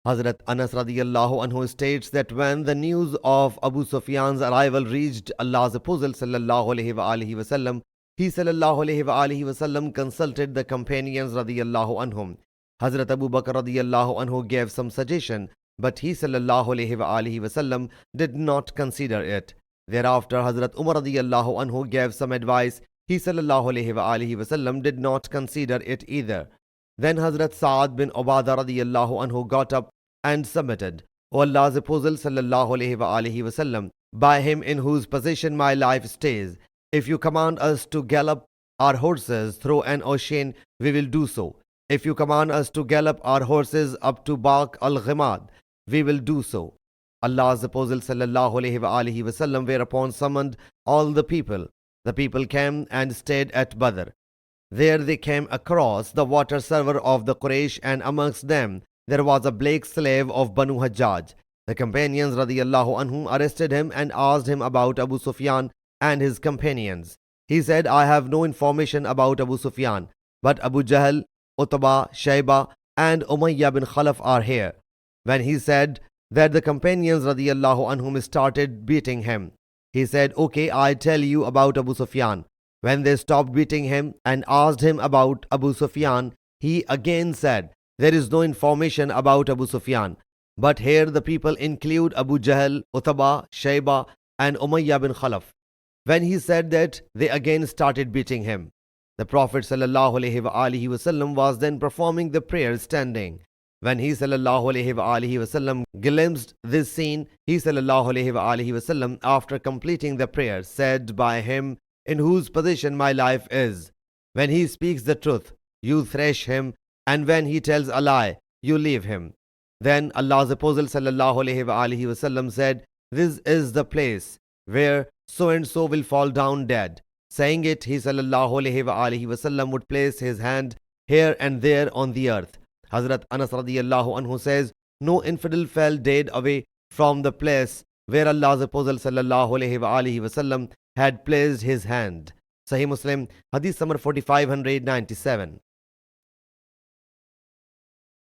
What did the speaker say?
Hazrat Anas radiyallahu anhu states that when the news of Abu Sufyan's arrival reached Allah's Apostle sallallahu alaihi wasallam, he sallallahu alaihi wasallam consulted the companions radiyallahu anhum. Hazrat Abu Bakr radiyallahu anhu gave some suggestion, but he sallallahu alaihi wasallam did not consider it. Thereafter, Hazrat Umar radiyallahu anhu gave some advice. He sallallahu alaihi wasallam did not consider it either. Then Hazrat Sa'ad bin Ubadah radiyallahu anhu got up and submitted. O Allah's Apostle sallallahu alaihi wasallam, by him in whose possession my life stays, if you command us to gallop our horses through an ocean, we will do so. If you command us to gallop our horses up to Baq al-Ghimad, we will do so. Allah's Apostle sallallahu alaihi wasallam whereupon summoned all the people. The people came and stayed at Badr. There they came across the water server of the Quraysh, and amongst them there was a black slave of Banu Hajjaj. The companions radiyallahu anhum arrested him and asked him about Abu Sufyan and his companions. He said, I have no information about Abu Sufyan, but Abu Jahl, Utbah, Shayba and Umayyah bin Khalaf are here. When he said that, the companions radiyallahu anhum started beating him. He said, okay, I tell you about Abu Sufyan. When they stopped beating him and asked him about Abu Sufyan, he again said, there is no information about Abu Sufyan. But here the people include Abu Jahl, Utbah, Shayba and Umayyah bin Khalaf. When he said that, they again started beating him. The Prophet ﷺ was then performing the prayer standing. When he ﷺ glimpsed this scene, he ﷺ, after completing the prayer, said, by him in whose possession my life is, when he speaks the truth, you thrash him, and when he tells a lie, you leave him. Then Allah's Apostle ﷺ said, this is the place where so and so will fall down dead. Saying it, he ﷺ would place his hand here and there on the earth. Hazrat Anas radiyallahu anhu says, no infidel fell dead away from the place where Allah's Apostle ﷺ had placed his hand. Sahih Muslim Hadees number 4597.